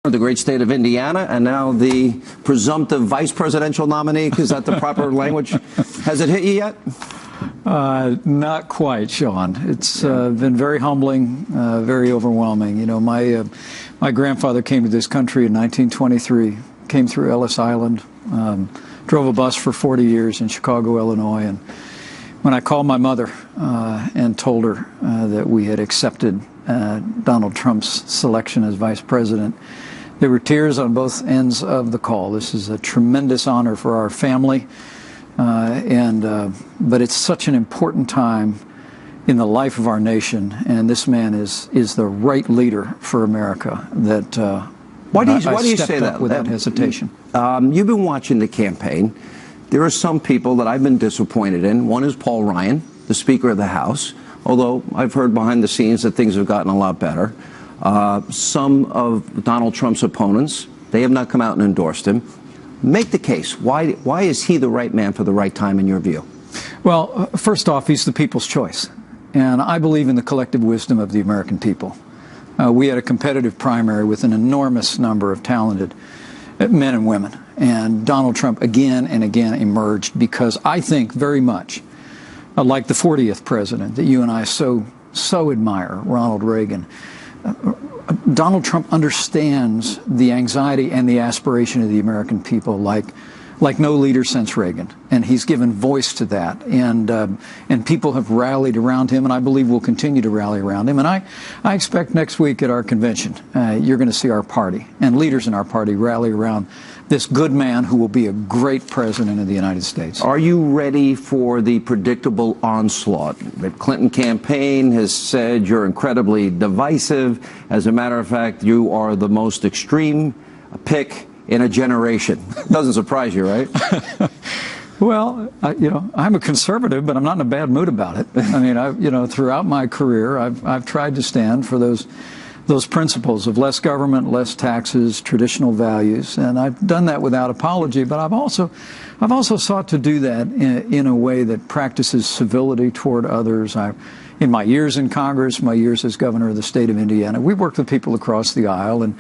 The great state of Indiana, and now the presumptive vice presidential nominee. Is that the proper language? Has it hit you yet? Not quite, Sean. It's been very humbling, very overwhelming. You know, my grandfather came to this country in 1923, came through Ellis Island, drove a bus for 40 years in Chicago, Illinois, and when I called my mother and told her that we had accepted Donald Trump's selection as vice president, there were tears on both ends of the call. This is a tremendous honor for our family, but it's such an important time in the life of our nation, and this man is the right leader for America. That why do you say that without hesitation? You've been watching the campaign. There are some people that I've been disappointed in. One is Paul Ryan, the Speaker of the House, although I've heard behind the scenes that things have gotten a lot better. Some of Donald Trump's opponents, they have not come out and endorsed him. Make the case. Why is he the right man for the right time in your view? Well, first off, he's the people's choice. And I believe in the collective wisdom of the American people. We had a competitive primary with an enormous number of talented men and women. And Donald Trump again and again emerged because I think very much like the 40th president that you and I so admire, Ronald Reagan. Donald Trump understands the anxiety and the aspiration of the American people like no leader since Reagan, and he's given voice to that, and people have rallied around him, and I believe will continue to rally around him. And I expect next week at our convention, you're going to see our party and leaders in our party rally around this good man who will be a great president of the United States. Are you ready for the predictable onslaught? The Clinton campaign has said you're incredibly divisive. As a matter of fact, you are the most extreme pick in a generation. Doesn't surprise you, right? Well, you know, I'm a conservative, but I'm not in a bad mood about it. I mean, throughout my career, I've tried to stand for those principles of less government, less taxes, traditional values, and I've done that without apology. But I've also sought to do that in a way that practices civility toward others. In my years in Congress, my years as governor of the state of Indiana, we worked with people across the aisle, and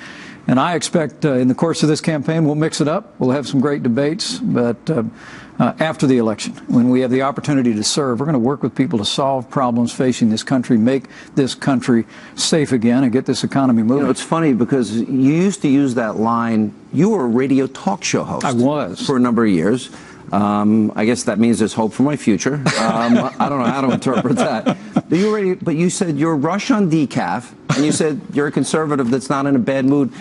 I expect in the course of this campaign we'll mix it up. We'll have some great debates, but after the election, when we have the opportunity to serve, we're going to work with people to solve problems facing this country, make this country safe again, and get this economy moving. You know, it's funny because you used to use that line. You were a radio talk show host. I was. For a number of years. I guess that means there's hope for my future. I don't know how to interpret that. But you said you're Rush on decaf, and you said you're a conservative that's not in a bad mood.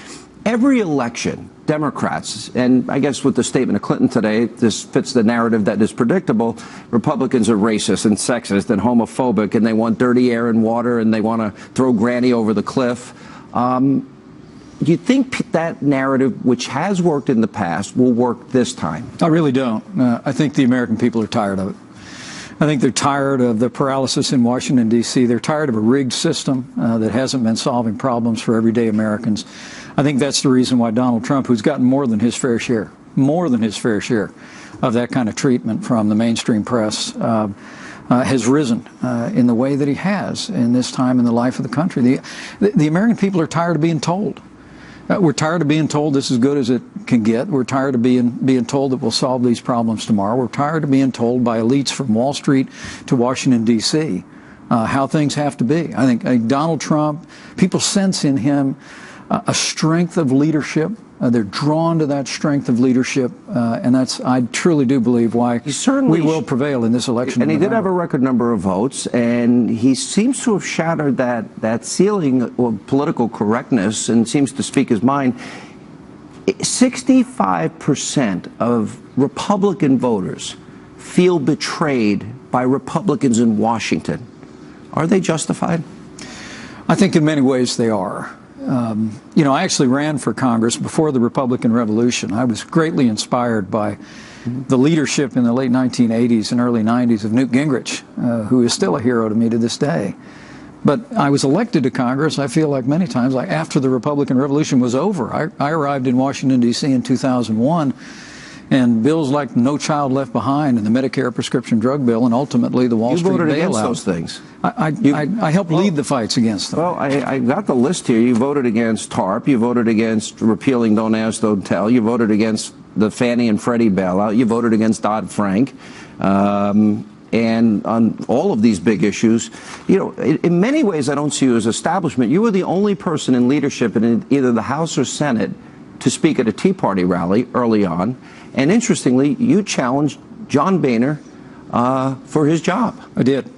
Every election, Democrats, and I guess with the statement of Clinton today, this fits the narrative that is predictable. Republicans are racist and sexist and homophobic, and they want dirty air and water, and they want to throw Granny over the cliff. Do you think that narrative, which has worked in the past, will work this time? I really don't. I think the American people are tired of it. I think they're tired of the paralysis in Washington, D.C. They're tired of a rigged system that hasn't been solving problems for everyday Americans. I think that's the reason why Donald Trump, who's gotten more than his fair share of that kind of treatment from the mainstream press, has risen in the way that he has in this time in the life of the country. The American people are tired of being told. We're tired of being told this is good as it can get. We're tired of being told that we'll solve these problems tomorrow. We're tired of being told by elites from Wall Street to Washington, D.C. How things have to be. I think Donald Trump, people sense in him a strength of leadership. They're drawn to that strength of leadership, and I truly do believe why we will prevail in this election. And he did have a record number of votes, and he seems to have shattered that ceiling of political correctness and seems to speak his mind. 65% of Republican voters feel betrayed by Republicans in Washington. Are they justified? I think in many ways they are. You know, I actually ran for Congress before the Republican Revolution. I was greatly inspired by the leadership in the late 1980s and early 90s of Newt Gingrich, who is still a hero to me to this day. But I was elected to Congress, I feel like many times, like after the Republican Revolution was over. I arrived in Washington, D.C. in 2001, And bills like No Child Left Behind and the Medicare prescription drug bill and ultimately the Wall Street bailout. You voted against those things. I helped lead the fights against them. Well, I got the list here. You voted against TARP. You voted against repealing Don't Ask, Don't Tell. You voted against the Fannie and Freddie bailout. You voted against Dodd-Frank. And on all of these big issues, you know, in many ways, I don't see you as establishment. You were the only person in leadership in either the House or Senate to speak at a Tea Party rally early on. And interestingly, you challenged John Boehner for his job. I did.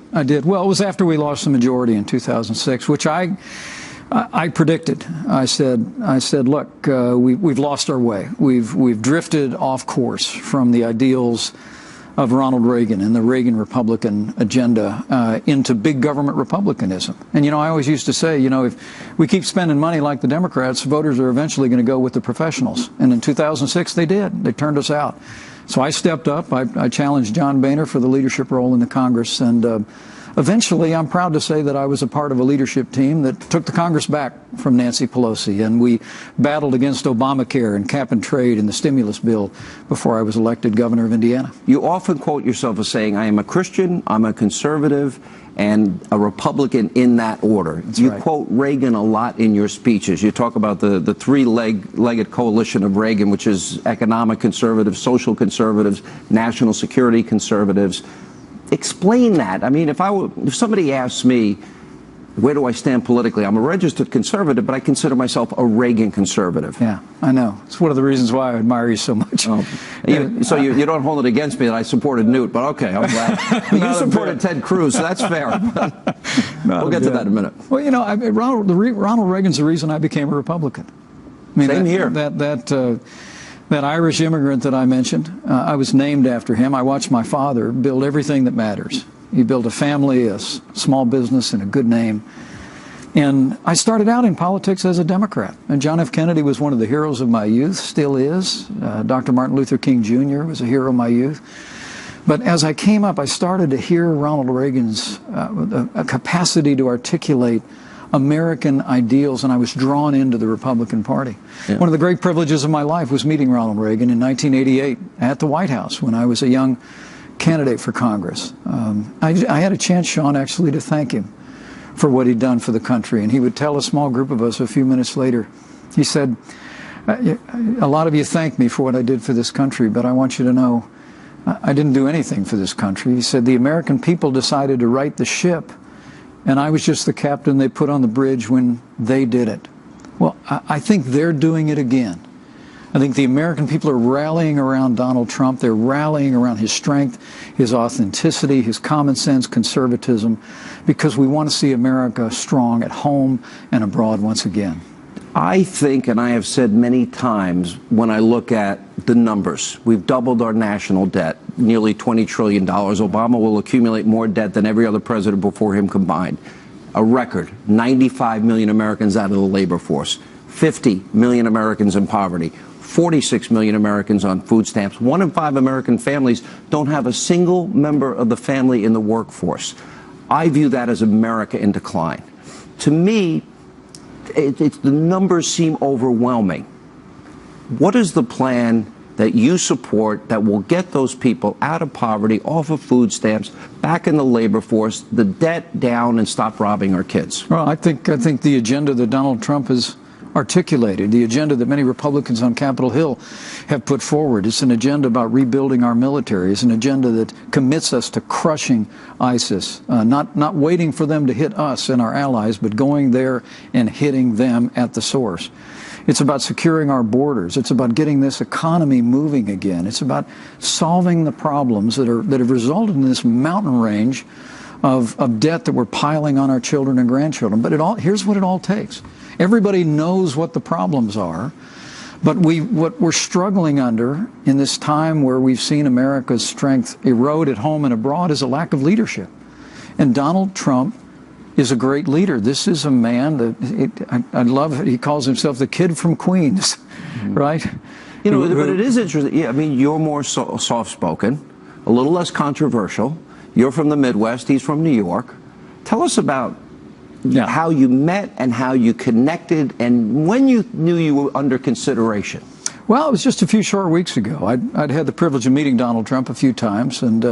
Well, it was after we lost the majority in 2006, which I predicted. I said, look, we've lost our way. We've drifted off course from the ideals of Ronald Reagan and the Reagan Republican agenda into big government republicanism. And, you know, I always used to say, you know, if we keep spending money like the Democrats, voters are eventually going to go with the professionals. And in 2006, they did. They turned us out. So I stepped up. I challenged John Boehner for the leadership role in the Congress. And eventually, I'm proud to say that I was a part of a leadership team that took the Congress back from Nancy Pelosi. And we battled against Obamacare and cap and trade and the stimulus bill before I was elected governor of Indiana. You often quote yourself as saying, I am a Christian, I'm a conservative, and a Republican in that order. That's you right. quote Reagan a lot in your speeches. You talk about the three-legged coalition of Reagan, which is economic conservatives, social conservatives, national security conservatives. Explain that. I mean, if somebody asks me, where do I stand politically? I'm a registered conservative, but I consider myself a Reagan conservative. Yeah, I know. It's one of the reasons why I admire you so much. Oh. So you don't hold it against me that I supported Newt, but okay, I'm glad. But you supported Ted Cruz, so that's fair. We'll get to that in a minute. Well, you know, Ronald Reagan's the reason I became a Republican. I mean, Same here. That Irish immigrant that I mentioned, I was named after him. I watched my father build everything that matters. He built a family, a small business, and a good name. And I started out in politics as a Democrat. And John F. Kennedy was one of the heroes of my youth, still is. Dr. Martin Luther King Jr. was a hero of my youth. But as I came up, I started to hear Ronald Reagan's a capacity to articulate American ideals, and I was drawn into the Republican Party. Yeah. One of the great privileges of my life was meeting Ronald Reagan in 1988 at the White House when I was a young candidate for Congress. I had a chance, Sean, actually to thank him for what he'd done for the country. And he would tell a small group of us a few minutes later, he said, a lot of you thank me for what I did for this country, but I want you to know I didn't do anything for this country. He said, the American people decided to right the ship, and I was just the captain they put on the bridge when they did it. Well, I think they're doing it again. I think the American people are rallying around Donald Trump. They're rallying around his strength, his authenticity, his common sense, conservatism, because we want to see America strong at home and abroad once again. I think, and I have said many times, when I look at the numbers, we've doubled our national debt, nearly $20 trillion. Obama will accumulate more debt than every other president before him combined. A record, 95 million Americans out of the labor force, 50 million Americans in poverty, 46 million Americans on food stamps. 1 in 5 American families don't have a single member of the family in the workforce. I view that as America in decline. To me, the numbers seem overwhelming. What is the plan that you support that will get those people out of poverty, off of food stamps, back in the labor force, the debt down, and stop robbing our kids? Well, I think the agenda that Donald Trump has articulated, the agenda that many Republicans on Capitol Hill have put forward, it's an agenda about rebuilding our military. It's an agenda that commits us to crushing ISIS, not waiting for them to hit us and our allies, but going there and hitting them at the source. It's about securing our borders. It's about getting this economy moving again. It's about solving the problems that have resulted in this mountain range of debt that we're piling on our children and grandchildren. But here's what it all takes. Everybody knows what the problems are, but what we're struggling under in this time where we've seen America's strength erode at home and abroad is a lack of leadership. And Donald Trump is a great leader. This is a man that I love it. He calls himself the kid from Queens, right? You know, but it is interesting. Yeah, I mean, you're more soft-spoken, a little less controversial. You're from the Midwest. He's from New York. Tell us about how you met and how you connected and when you knew you were under consideration. Well, it was just a few short weeks ago. I'd had the privilege of meeting Donald Trump a few times, and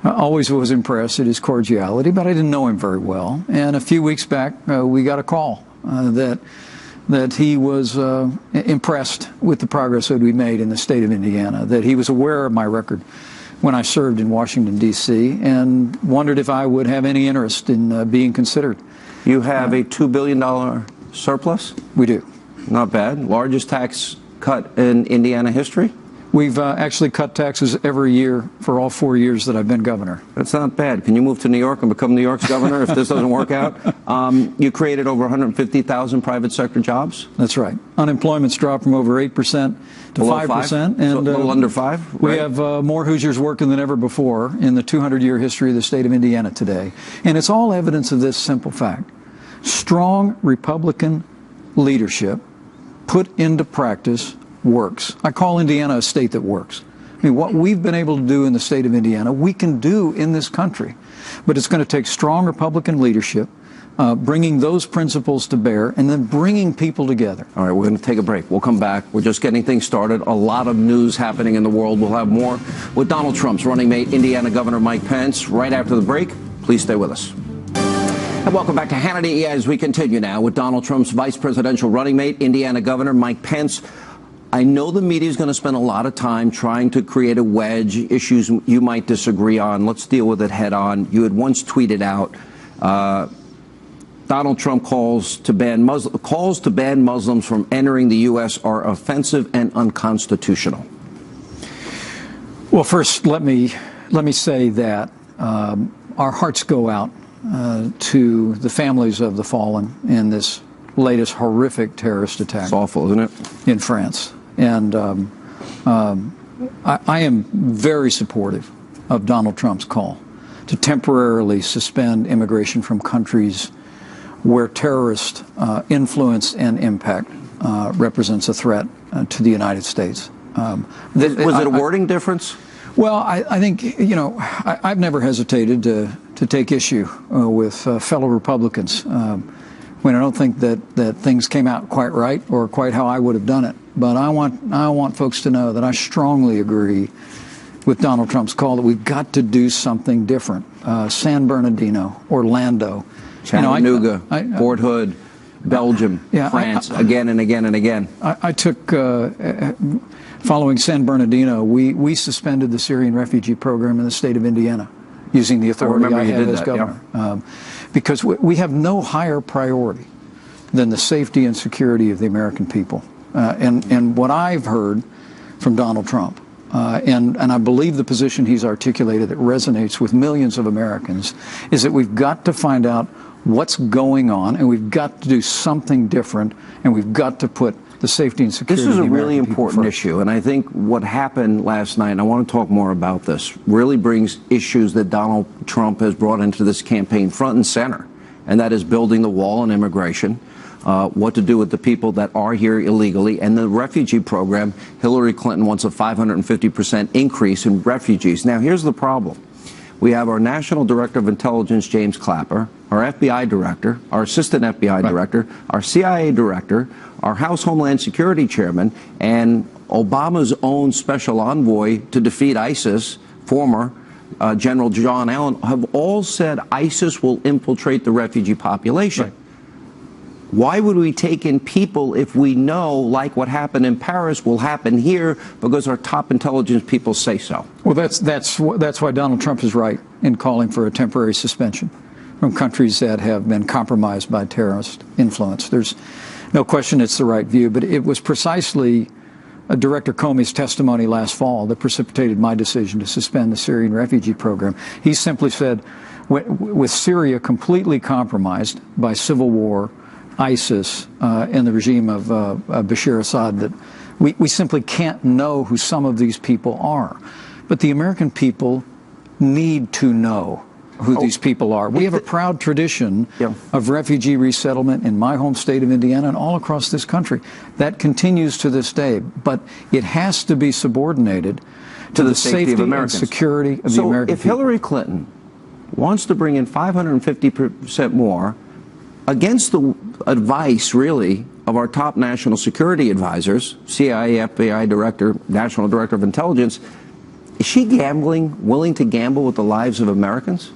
I always was impressed at his cordiality, but I didn't know him very well. And a few weeks back, we got a call that he was impressed with the progress that we made in the state of Indiana, that he was aware of my record when I served in Washington, D.C., and wondered if I would have any interest in being considered. You have a $2 billion surplus? We do. Not bad. Largest tax cut in Indiana history? We've actually cut taxes every year for all 4 years that I've been governor. That's not bad. Can you move to New York and become New York's governor if this doesn't work out? You created over 150,000 private sector jobs? That's right. Unemployment's dropped from over 8% to Below 5%. And a little under 5? Right? We have more Hoosiers working than ever before in the 200-year history of the state of Indiana today. And it's all evidence of this simple fact. Strong Republican leadership put into practice works. I call Indiana a state that works. I mean, what we've been able to do in the state of Indiana, we can do in this country. But it's going to take strong Republican leadership, bringing those principles to bear, and then bringing people together. All right, we're going to take a break. We'll come back. We're just getting things started. A lot of news happening in the world. We'll have more with Donald Trump's running mate, Indiana Governor Mike Pence, right after the break. Please stay with us. And welcome back to Hannity as we continue now with Donald Trump's vice presidential running mate, Indiana Governor Mike Pence. I know the media is going to spend a lot of time trying to create a wedge, issues you might disagree on. Let's deal with it head on. You had once tweeted out, Donald Trump calls to ban Muslims from entering the U.S. are offensive and unconstitutional. Well, first, let me say that our hearts go out to the families of the fallen in this latest horrific terrorist attack. It's awful, isn't it? In France. And I am very supportive of Donald Trump's call to temporarily suspend immigration from countries where terrorist influence and impact represents a threat to the United States. Was it a wording difference? Well, I think, you know, I've never hesitated to take issue with fellow Republicans when I don't think that things came out quite right or quite how I would have done it. But I want folks to know that I strongly agree with Donald Trump's call that we've got to do something different. San Bernardino, Orlando, Chattanooga, Fort Hood, Belgium, France, again and again and again. I took, following San Bernardino, we suspended the Syrian refugee program in the state of Indiana using the authority I have as governor. Yeah. Because we have no higher priority than the safety and security of the American people. And what I've heard from Donald Trump, and I believe the position he's articulated that resonates with millions of Americans, is that we've got to find out what's going on, and we've got to do something different, and we've got to put the safety and security of the American people first. This is a really important issue, and I think what happened last night, and I want to talk more about this, really brings issues that Donald Trump has brought into this campaign front and center, and that is building the wall on immigration, what to do with the people that are here illegally, and the refugee program. Hillary Clinton wants a 550% increase in refugees. Now, here's the problem. We have our National Director of Intelligence, James Clapper, our FBI Director, our Assistant FBI Director, our CIA Director, our House Homeland Security Chairman, and Obama's own Special Envoy to defeat ISIS, former General John Allen, have all said ISIS will infiltrate the refugee population. Right. Why would we take in people if we know, like what happened in Paris, will happen here because our top intelligence people say so? Well, that's why Donald Trump is right in calling for a temporary suspension from countries that have been compromised by terrorist influence. There's no question it's the right view, but it was precisely Director Comey's testimony last fall that precipitated my decision to suspend the Syrian refugee program. He simply said, with Syria completely compromised by civil war, ISIS, and the regime of Bashar Assad, that we simply can't know who some of these people are. But the American people need to know who these people are. We have a proud tradition of refugee resettlement in my home state of Indiana and all across this country. That continues to this day, but it has to be subordinated to the safety of Americans and security of the American people. So if Hillary Clinton wants to bring in 550% more against the advice, really, of our top national security advisors, CIA, FBI Director, National Director of Intelligence. Is she willing to gamble with the lives of Americans?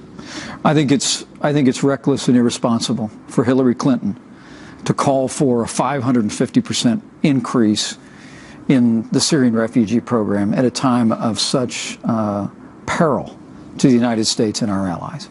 I think it's reckless and irresponsible for Hillary Clinton to call for a 550% increase in the Syrian refugee program at a time of such peril to the United States and our allies.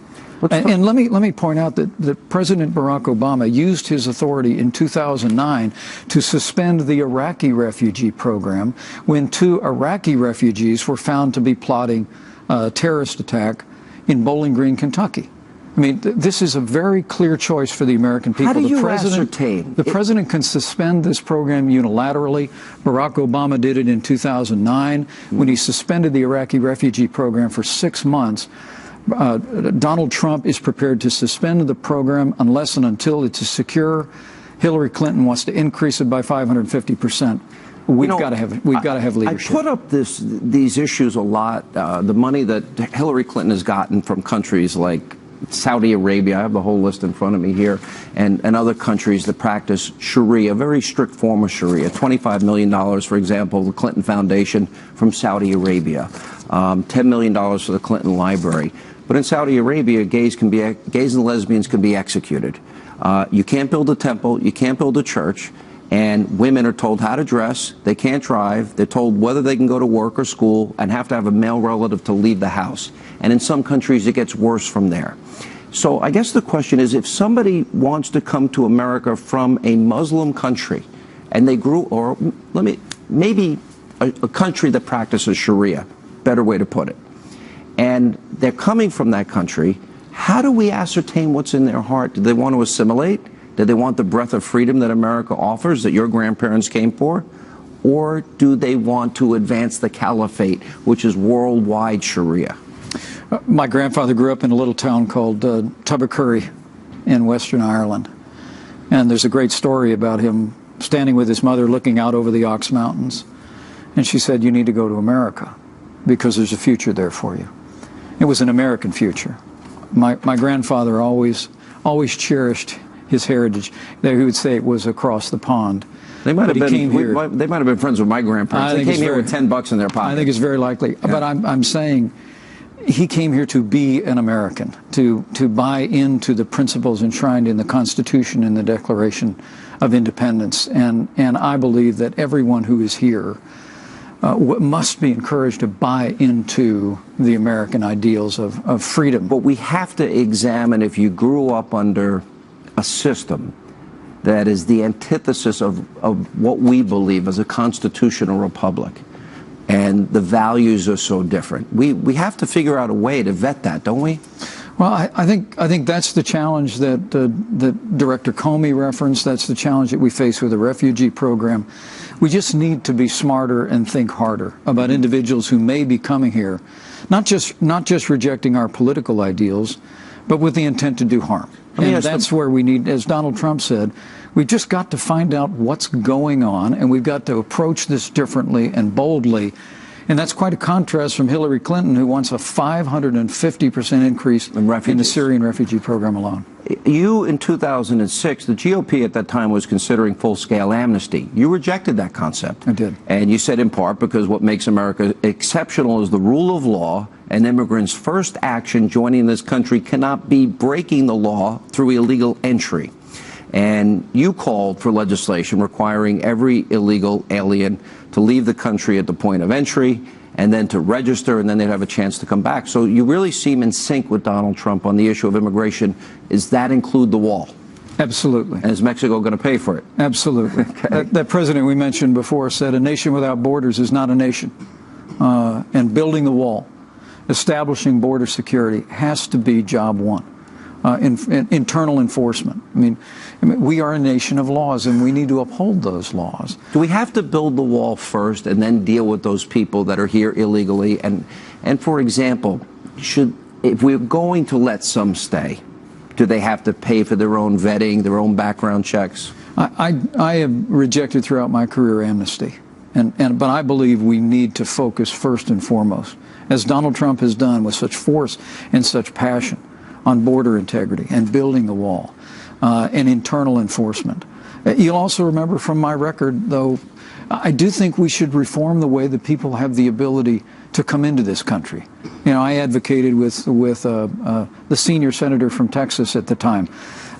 And let me point out that President Barack Obama used his authority in 2009 to suspend the Iraqi refugee program when 2 Iraqi refugees were found to be plotting a terrorist attack in Bowling Green, Kentucky. I mean, this is a very clear choice for the American people. How do you ascertain? The president can suspend this program unilaterally. Barack Obama did it in 2009 when he suspended the Iraqi refugee program for 6 months. Donald Trump is prepared to suspend the program unless and until it's secure. Hillary Clinton wants to increase it by 550%. We've got to have leadership. I put up these issues a lot. The money that Hillary Clinton has gotten from countries like Saudi Arabia, I have the whole list in front of me here, and other countries that practice Sharia, a very strict form of Sharia. $25 million, for example, the Clinton Foundation from Saudi Arabia. $10 million for the Clinton Library. But in Saudi Arabia, gays and lesbians can be executed. You can't build a temple, you can't build a church, and women are told how to dress, they can't drive, they're told whether they can go to work or school, and have to have a male relative to leave the house. And in some countries, it gets worse from there. So I guess the question is, if somebody wants to come to America from a Muslim country, and they maybe a country that practices Sharia, better way to put it, and they're coming from that country, how do we ascertain what's in their heart? Do they want to assimilate? Do they want the breath of freedom that America offers, that your grandparents came for? Or do they want to advance the caliphate, which is worldwide Sharia? My grandfather grew up in a little town called Tubbercurry in Western Ireland. And there's a great story about him standing with his mother looking out over the Ox Mountains. And she said, "You need to go to America because there's a future there for you." It was an American future. My grandfather always cherished his heritage. He would say it was across the pond. They might have been friends with my grandparents. They came here with $10 in their pocket. I think it's very likely. Yeah. But I'm saying he came here to be an American, to buy into the principles enshrined in the Constitution and the Declaration of Independence. And I believe that everyone who is here must be encouraged to buy into the American ideals of freedom. But we have to examine if you grew up under a system that is the antithesis of what we believe as a constitutional republic, and the values are so different. We have to figure out a way to vet that, don't we? Well, I think that's the challenge that Director Comey referenced. That's the challenge that we face with the refugee program. We just need to be smarter and think harder about individuals who may be coming here, not just rejecting our political ideals, but with the intent to do harm. And that's where we need, as Donald Trump said, we've just got to find out what's going on, and we've got to approach this differently and boldly. And that's quite a contrast from Hillary Clinton, who wants a 550% increase in the Syrian refugee program alone. You, in 2006, the GOP at that time was considering full-scale amnesty. You rejected that concept. I did. And you said in part because what makes America exceptional is the rule of law, and immigrants' first action joining this country cannot be breaking the law through illegal entry. And you called for legislation requiring every illegal alien to leave the country at the point of entry and then to register, and then they'd have a chance to come back. So you really seem in sync with Donald Trump on the issue of immigration. Does that include the wall? Absolutely. And is Mexico going to pay for it? Absolutely. Okay. That president we mentioned before said a nation without borders is not a nation. And building the wall, establishing border security has to be job one. Internal enforcement. I mean, we are a nation of laws, and we need to uphold those laws. Do we have to build the wall first and then deal with those people that are here illegally? And for example, if we're going to let some stay, do they have to pay for their own vetting, their own background checks? I have rejected throughout my career amnesty, but I believe we need to focus first and foremost, as Donald Trump has done with such force and such passion, on border integrity and building the wall. and internal enforcement. You'll also remember from my record, though, I do think we should reform the way that people have the ability to come into this country. You know, I advocated with the senior senator from Texas at the time,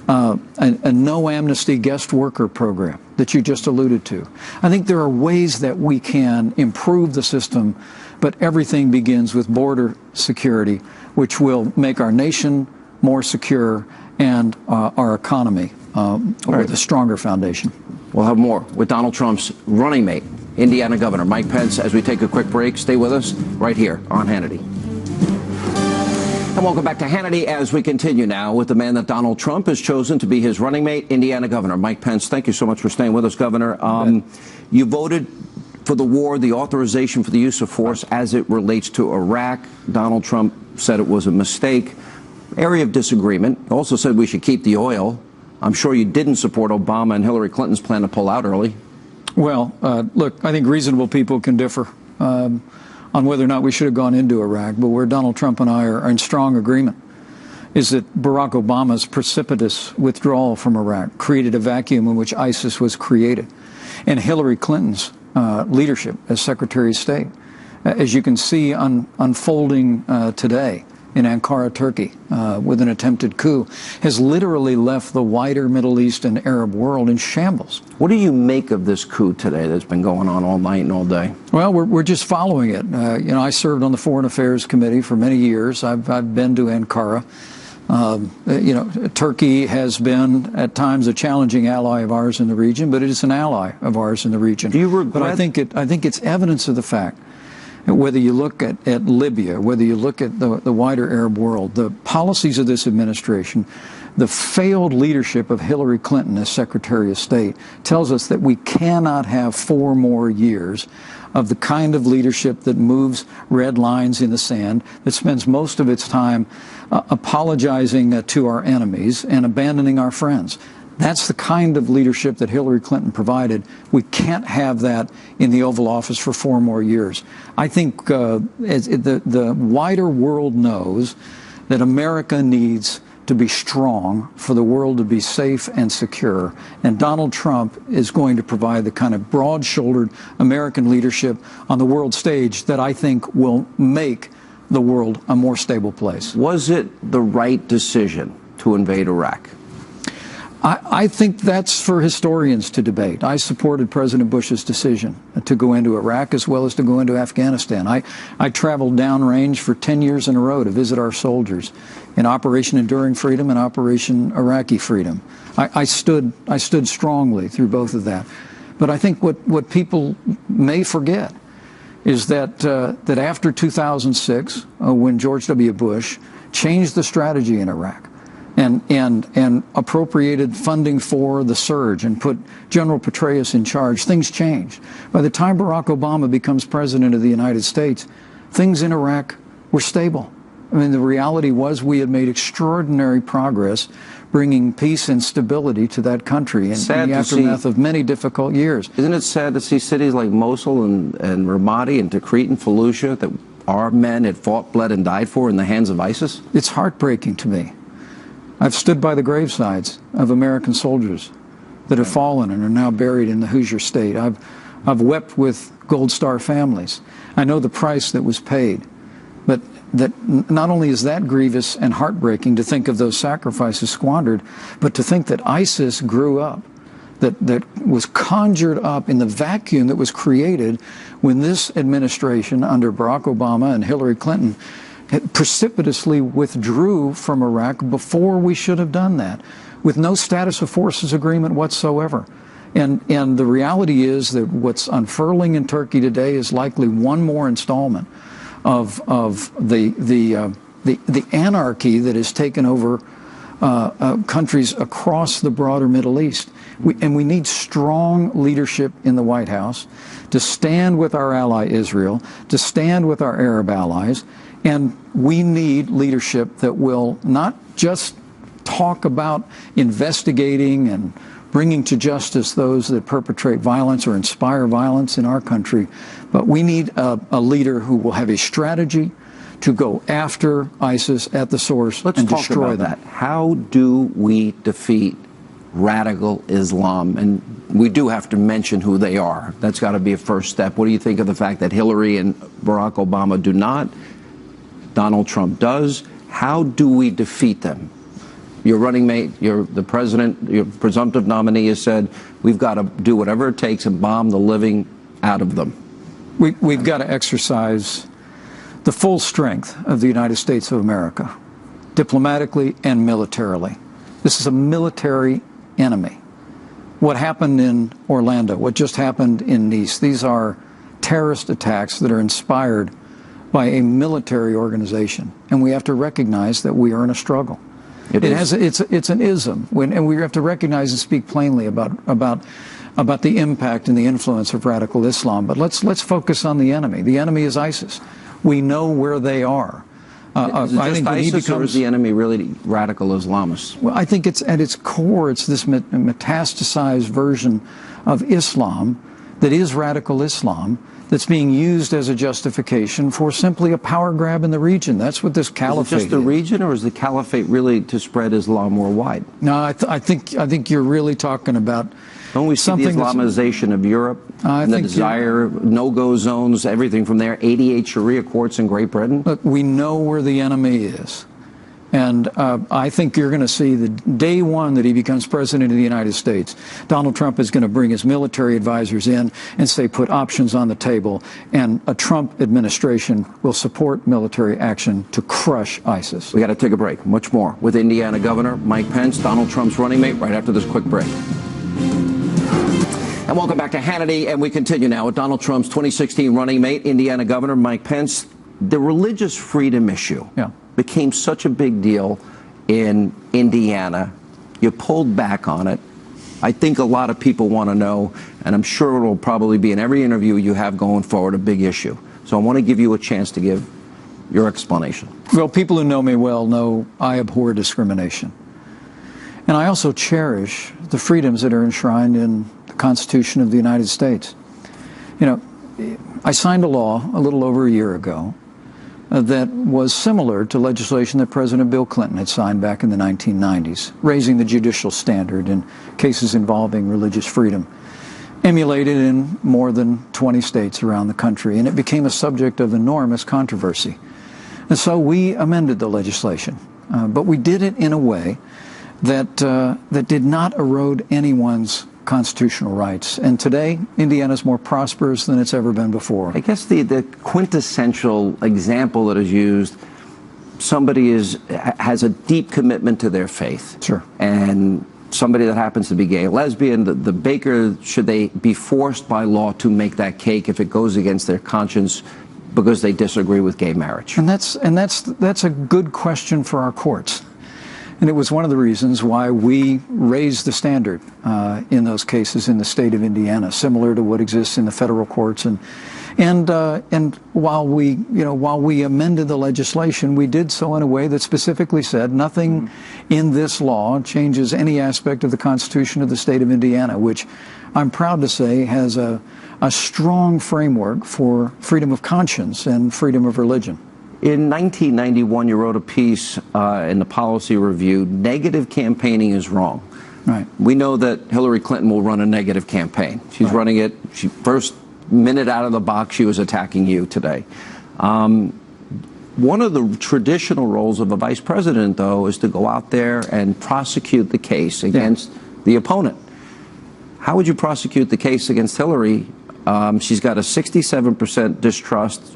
a no amnesty guest worker program that you just alluded to. I think there are ways that we can improve the system, but everything begins with border security, which will make our nation more secure and our economy with a stronger foundation. We'll have more with Donald Trump's running mate, Indiana Governor Mike Pence, as we take a quick break. Stay with us right here on Hannity. And welcome back to Hannity as we continue now with the man that Donald Trump has chosen to be his running mate, Indiana Governor Mike Pence. Thank you so much for staying with us, Governor. You voted for the war, the authorization for the use of force as it relates to Iraq. Donald Trump said it was a mistake. Area of disagreement. Also said we should keep the oil. I'm sure you didn't support Obama and Hillary Clinton's plan to pull out early. Well, look, I think reasonable people can differ on whether or not we should have gone into Iraq, but where Donald Trump and I are in strong agreement is that Barack Obama's precipitous withdrawal from Iraq created a vacuum in which ISIS was created. And Hillary Clinton's leadership as Secretary of State, as you can see unfolding today in Ankara, Turkey, with an attempted coup, has literally left the wider Middle East and Arab world in shambles. What do you make of this coup today that's been going on all night and all day? Well, we're just following it. You know, I served on the Foreign Affairs Committee for many years. I've been to Ankara. You know, Turkey has been at times a challenging ally of ours in the region, but it is an ally of ours in the region. Do you regret? But I think it's evidence of the fact. Whether you look at Libya, whether you look at the wider Arab world, the policies of this administration, the failed leadership of Hillary Clinton as Secretary of State tells us that we cannot have 4 more years of the kind of leadership that moves red lines in the sand, that spends most of its time apologizing to our enemies and abandoning our friends. That's the kind of leadership that Hillary Clinton provided. We can't have that in the Oval Office for 4 more years. I think the wider world knows that America needs to be strong for the world to be safe and secure. And Donald Trump is going to provide the kind of broad-shouldered American leadership on the world stage that I think will make the world a more stable place. Was it the right decision to invade Iraq? I think that's for historians to debate. I supported President Bush's decision to go into Iraq as well as to go into Afghanistan. I traveled downrange for 10 years in a row to visit our soldiers in Operation Enduring Freedom and Operation Iraqi Freedom. I stood strongly through both of that. But I think what people may forget is that after 2006, when George W. Bush changed the strategy in Iraq, and appropriated funding for the surge and put General Petraeus in charge, things changed. By the time Barack Obama becomes president of the United States, things in Iraq were stable. I mean, the reality was we had made extraordinary progress bringing peace and stability to that country in the aftermath of many difficult years. Isn't it sad to see cities like Mosul and Ramadi and Tikrit and Fallujah that our men had fought, bled, and died for in the hands of ISIS? It's heartbreaking to me. I've stood by the gravesides of American soldiers that have fallen and are now buried in the Hoosier State. I've wept with Gold Star families. I know the price that was paid. But that not only is that grievous and heartbreaking to think of those sacrifices squandered, but to think that ISIS grew up, that was conjured up in the vacuum that was created when this administration under Barack Obama and Hillary Clinton precipitously withdrew from Iraq before we should have done that, with no status of forces agreement whatsoever. And the reality is that what's unfurling in Turkey today is likely one more installment of the anarchy that has taken over countries across the broader Middle East. And we need strong leadership in the White House to stand with our ally Israel, to stand with our Arab allies. And we need leadership that will not just talk about investigating and bringing to justice those that perpetrate violence or inspire violence in our country, but we need a leader who will have a strategy to go after ISIS at the source and destroy them. Let's talk about that. How do we defeat radical Islam? And we do have to mention who they are. That's got to be a first step. What do you think of the fact that Hillary and Barack Obama do not? Donald Trump does. How do we defeat them? Your running mate, the president, your presumptive nominee has said, we've got to do whatever it takes and bomb the living out of them. We've got to exercise the full strength of the United States of America, diplomatically and militarily. This is a military enemy. What happened in Orlando, what just happened in Nice, these are terrorist attacks that are inspired by a military organization. And we have to recognize that we are in a struggle. It's an ism, and we have to recognize and speak plainly about the impact and the influence of radical Islam. But let's focus on the enemy. The enemy is ISIS. We know where they are. Is it just ISIS, or is the enemy really radical Islamists? Well, I think it's at its core, it's this metastasized version of Islam that is radical Islam, that's being used as a justification for simply a power grab in the region. That's what this caliphate is. Is it just the region, or is the caliphate really to spread Islam worldwide? No, I think you're really talking about. Don't we see the Islamization of Europe and the desire, no-go zones, everything from there, 88 Sharia courts in Great Britain? Look, we know where the enemy is. And I think you're going to see the day one that he becomes president of the United States, Donald Trump is going to bring his military advisors in and say, put options on the table. And a Trump administration will support military action to crush ISIS. We got to take a break. Much more with Indiana Governor Mike Pence, Donald Trump's running mate, right after this quick break. And welcome back to Hannity, and we continue now with Donald Trump's 2016 running mate, Indiana Governor Mike Pence. The religious freedom issue became such a big deal in Indiana. You pulled back on it. I think a lot of people want to know, and I'm sure it will probably be in every interview you have going forward, a big issue. So I want to give you a chance to give your explanation. Well, people who know me well know I abhor discrimination. And I also cherish the freedoms that are enshrined in the Constitution of the United States. You know, I signed a law a little over a year ago that was similar to legislation that President Bill Clinton had signed back in the 1990s, raising the judicial standard in cases involving religious freedom, emulated in more than 20 states around the country, and it became a subject of enormous controversy. And so we amended the legislation, but we did it in a way that did not erode anyone's constitutional rights. And today, Indiana's more prosperous than it's ever been before. I guess the quintessential example that is used, somebody has a deep commitment to their faith. Sure. And somebody that happens to be gay, lesbian, the baker, should they be forced by law to make that cake if it goes against their conscience because they disagree with gay marriage? And that's a good question for our courts. And it was one of the reasons why we raised the standard in those cases in the state of Indiana, similar to what exists in the federal courts. And while we amended the legislation, we did so in a way that specifically said nothing in this law changes any aspect of the Constitution of the state of Indiana, which I'm proud to say has a strong framework for freedom of conscience and freedom of religion. In 1991, you wrote a piece in the Policy Review, negative campaigning is wrong. Right. We know that Hillary Clinton will run a negative campaign. She's running it. First minute out of the box, she was attacking you today. One of the traditional roles of a vice president, though, is to go out there and prosecute the case against the opponent. How would you prosecute the case against Hillary? She's got a 67% distrust.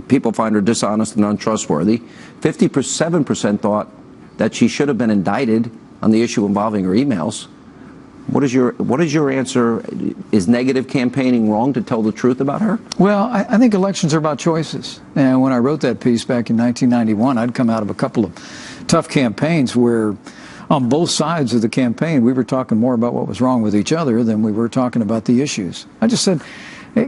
People find her dishonest and untrustworthy. 57% thought that she should have been indicted on the issue involving her emails. What is your answer? Is negative campaigning wrong to tell the truth about her? Well, I think elections are about choices. And when I wrote that piece back in 1991, I'd come out of a couple of tough campaigns where on both sides of the campaign, we were talking more about what was wrong with each other than we were talking about the issues. I just said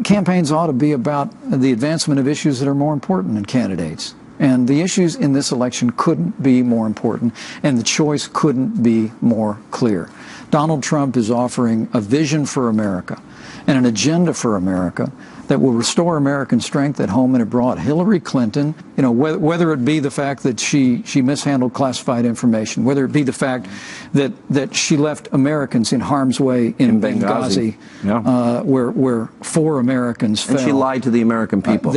campaigns ought to be about the advancement of issues that are more important than candidates. And the issues in this election couldn't be more important, and the choice couldn't be more clear. Donald Trump is offering a vision for America and an agenda for America that will restore American strength at home and abroad. Hillary Clinton, whether it be the fact that she mishandled classified information, whether it be the fact that she left Americans in harm's way in Benghazi, Yeah. where 4 Americans fell. And she lied to the American people.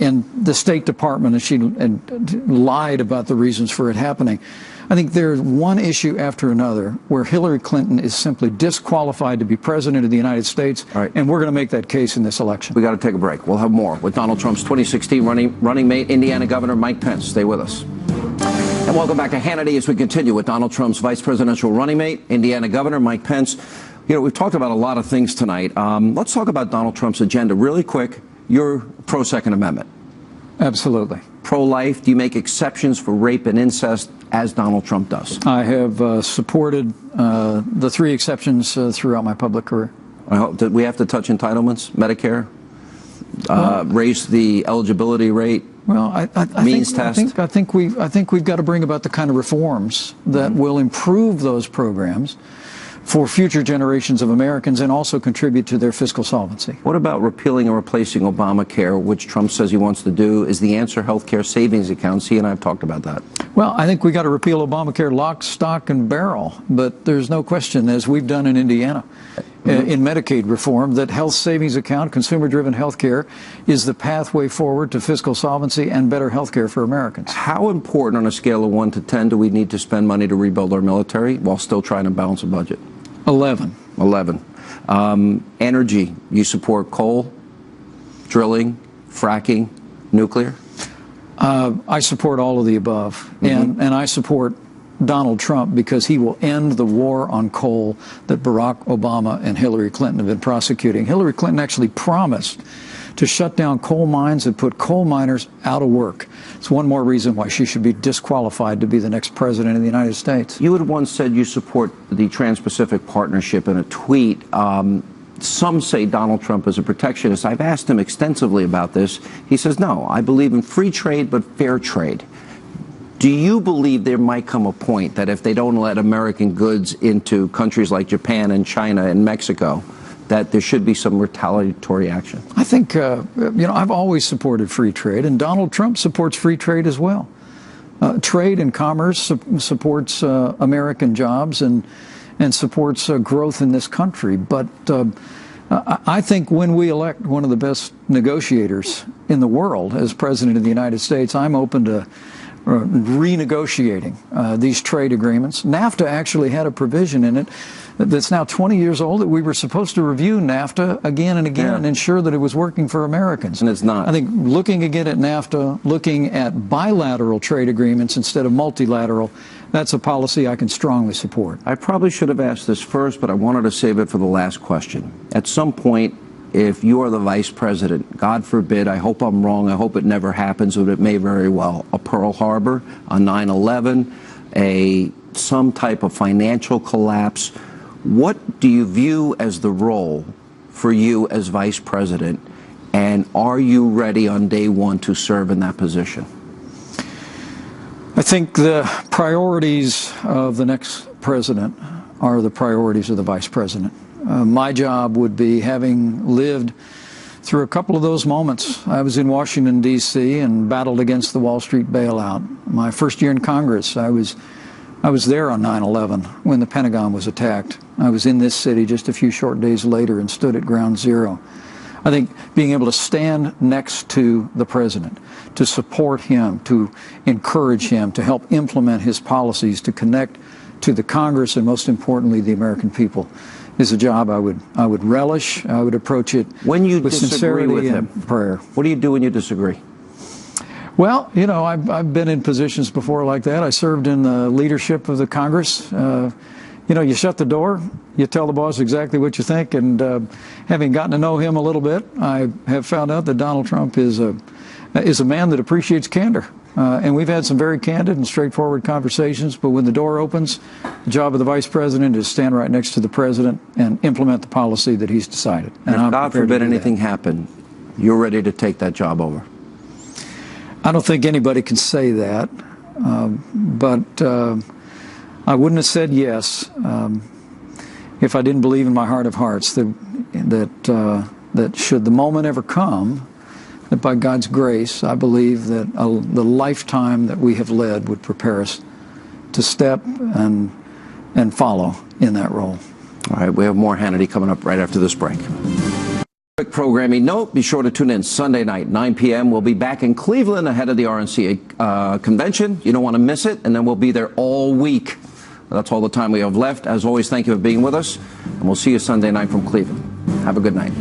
And the State Department, and she lied about the reasons for it happening. I think there's one issue after another where Hillary Clinton is simply disqualified to be president of the United States, right, and we're going to make that case in this election. We got to take a break. We'll have more with Donald Trump's 2016 running mate, Indiana Governor Mike Pence. Stay with us. And welcome back to Hannity as we continue with Donald Trump's vice presidential running mate, Indiana Governor Mike Pence. We've talked about a lot of things tonight. Let's talk about Donald Trump's agenda really quick. You're pro-Second Amendment. Absolutely. Pro-life. Do you make exceptions for rape and incest, as Donald Trump does? I have supported the 3 exceptions throughout my public career. Do we have to touch entitlements, Medicare, raise the eligibility rate? Well, I think we've got to bring about the kind of reforms that will improve those programs for future generations of Americans and also contribute to their fiscal solvency. What about repealing and replacing Obamacare, which Trump says he wants to do? Is the answer health care savings accounts? He and I have talked about that. Well, I think we got to repeal Obamacare lock, stock, and barrel. But there's no question, as we've done in Indiana, in Medicaid reform, that health savings account, consumer-driven health care, is the pathway forward to fiscal solvency and better health care for Americans. How important on a scale of 1 to 10 do we need to spend money to rebuild our military while still trying to balance a budget? 11. Energy, you support coal, drilling, fracking, nuclear? I support all of the above, and I support Donald Trump because he will end the war on coal that Barack Obama and Hillary Clinton have been prosecuting. Hillary Clinton actually promised to shut down coal mines and put coal miners out of work. It's one more reason why she should be disqualified to be the next president of the United States. You had once said you support the Trans-Pacific Partnership in a tweet. Some say Donald Trump is a protectionist. I've asked him extensively about this. He says, no, I believe in free trade, but fair trade. Do you believe there might come a point that if they don't let American goods into countries like Japan and China and Mexico, that there should be some retaliatory action? I think, I've always supported free trade, and Donald Trump supports free trade as well. Trade and commerce supports American jobs and supports growth in this country. But I think when we elect one of the best negotiators in the world as president of the United States, I'm open to renegotiating these trade agreements. NAFTA actually had a provision in it that's now 20 years old that we were supposed to review NAFTA again and again and ensure that it was working for Americans. And it's not. I think looking again at NAFTA, looking at bilateral trade agreements instead of multilateral, that's a policy I can strongly support. I probably should have asked this first, but I wanted to save it for the last question. At some point, if you are the vice president, God forbid, I hope I'm wrong, I hope it never happens, but it may very well, a Pearl Harbor, a 9/11, some type of financial collapse, what do you view as the role for you as vice president, and are you ready on day one to serve in that position? I think the priorities of the next president are the priorities of the vice president. My job would be, having lived through a couple of those moments. I was in Washington, D.C. and battled against the Wall Street bailout. My first year in Congress, I was there on 9/11 when the Pentagon was attacked. I was in this city just a few short days later and stood at ground zero. I think being able to stand next to the president, to support him, to encourage him, to help implement his policies, to connect to the Congress and, most importantly, the American people, is a job I would relish. I would approach it when you with disagree sincerity with him, and prayer. What do you do when you disagree? Well, I've been in positions before like that. I served in the leadership of the Congress. You shut the door, you tell the boss exactly what you think, and having gotten to know him a little bit, I have found out that Donald Trump is a man that appreciates candor. And we've had some very candid and straightforward conversations, but when the door opens, the job of the vice president is stand right next to the president and implement the policy that he's decided. And if God forbid anything happened, you're ready to take that job over? I don't think anybody can say that, but I wouldn't have said yes if I didn't believe in my heart of hearts that that should the moment ever come, that by God's grace, I believe that the lifetime that we have led would prepare us to step and follow in that role. All right, we have more Hannity coming up right after this break. Quick programming note, be sure to tune in Sunday night, 9 p.m. We'll be back in Cleveland ahead of the RNC convention. You don't want to miss it, and then we'll be there all week. That's all the time we have left. As always, thank you for being with us, and we'll see you Sunday night from Cleveland. Have a good night.